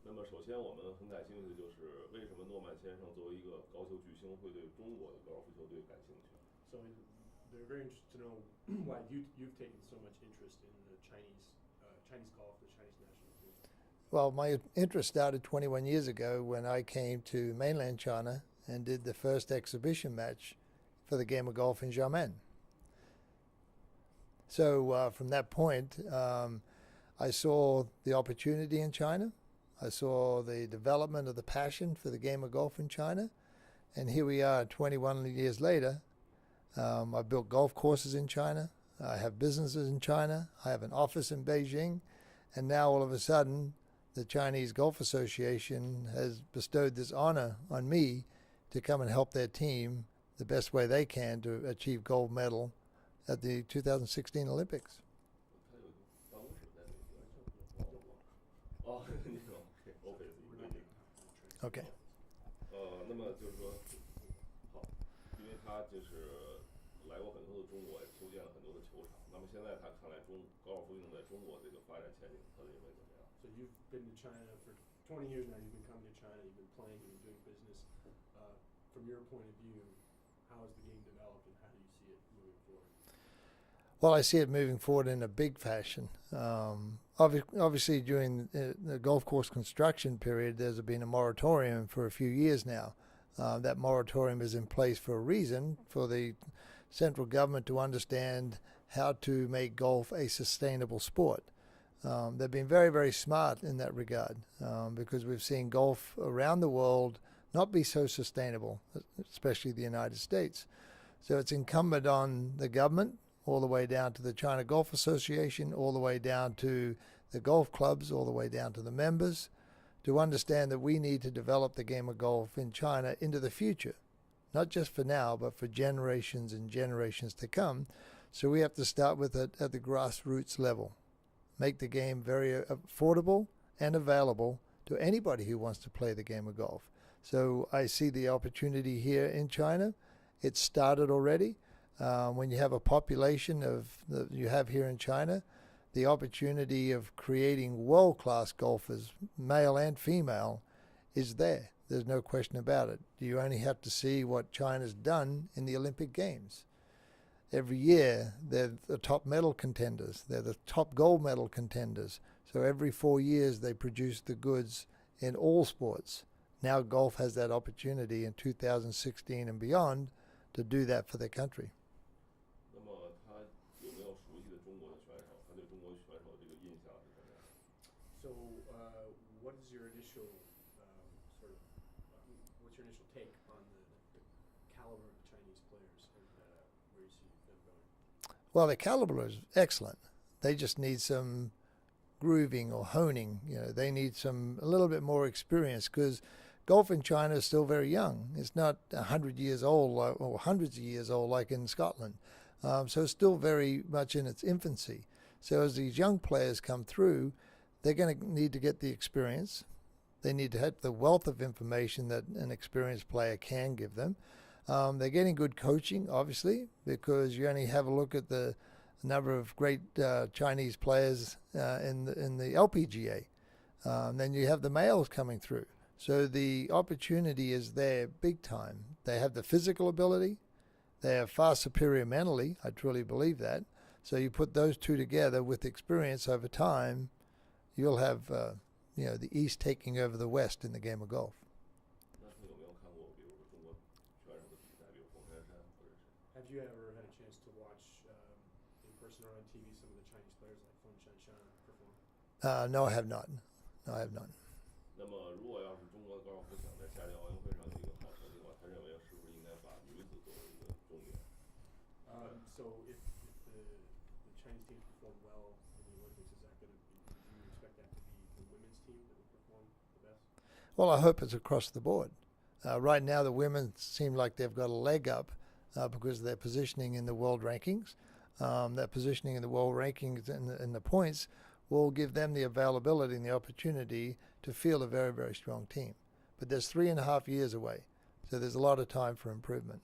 那么首先我们很感兴趣的就是为什么诺曼先生作为一个高球巨星会对中国的高尔夫球队感兴趣？ So they're very interested to know why you've taken so much interest in the Chinese golf, the Chinese national team. Well, my interest started 21 years ago when I came to mainland China and did the first exhibition match for the game of golf in Xiamen. So from that point, I saw the opportunity in China. I saw the development of the passion for the game of golf in China. And here we are 21 years later. I've built golf courses in China. I have businesses in China. I have an office in Beijing. And now all of a sudden, the Chinese Golf Association has bestowed this honor on me to come and help their team the best way they can to achieve gold medal at the 2016 Olympics. 他有办公室在那边，哦，你好 ，office 一个 Okay. 那么就是说，好，因为他就是来过很多的中国，也修建了很多的球场。那么现在他看来高尔夫运动在中国这个发展前景，他认为怎么样？ So you've been to China for 20 years now. You've been coming to China. You've been playing. You've been doing business. From your point of view, how has the game developed, and how do you see it moving forward? Well, I see it moving forward in a big fashion. Obviously, during the golf course construction period, there's been a moratorium for a few years now. That moratorium is in place for a reason, for the central government to understand how to make golf a sustainable sport. They've been very, very smart in that regard because we've seen golf around the world not be so sustainable, especially the United States. So it's incumbent on the government, all the way down to the China Golf Association, all the way down to the golf clubs, all the way down to the members, to understand that we need to develop the game of golf in China into the future, not just for now, but for generations and generations to come. So we have to start with it at the grassroots level, make the game very affordable and available to anybody who wants to play the game of golf. So I see the opportunity here in China. It's started already. When you have a population that you have here in China, the opportunity of creating world-class golfers, male and female, is there. There's no question about it. You only have to see what China's done in the Olympic Games. Every year, they're the top medal contenders. They're the top gold medal contenders. So every 4 years, they produce the goods in all sports. Now golf has that opportunity in 2016 and beyond to do that for their country. 那么他有没有熟悉的中国的选手？他对中国选手这个印象是什么样？ So what is your initial what's your initial take on the caliber of Chinese players and where you see them going? Well, the caliber is excellent. They just need some grooving or honing. They need a little bit more experience because golf in China is still very young. It's not 100 years old or hundreds of years old like in Scotland. So it's still very much in its infancy. So as these young players come through, they're going to need to get the experience. They need to have the wealth of information that an experienced player can give them. They're getting good coaching, obviously, because you only have a look at the number of great Chinese players in the LPGA. Then you have the males coming through. So the opportunity is there big time. They have the physical ability. They are far superior mentally. I truly believe that. So you put those two together with experience over time, you'll have the East taking over the West in the game of golf. 那他有没有看过，比如说中国选手的比赛，比如冯珊珊或者是？ Have you ever had a chance to watch in person or on TV some of the Chinese players like Feng Shanshan perform? No, I have not. No, I have not. 那么，如果要是中国的高尔夫想在夏季奥运会上有一个好成绩的话，他认为是不是应该把女子作为一个重点？ So if the Chinese teams perform well in the Olympics, is that going to be? Do you expect that to be the women's team that will perform the best? Well, I hope it's across the board. Right now, the women seem like they've got a leg up because of their positioning in the world rankings. That positioning in the world rankings and the points will give them the availability and the opportunity to field a very, very strong team. But there's 3.5 years away, so there's a lot of time for improvement.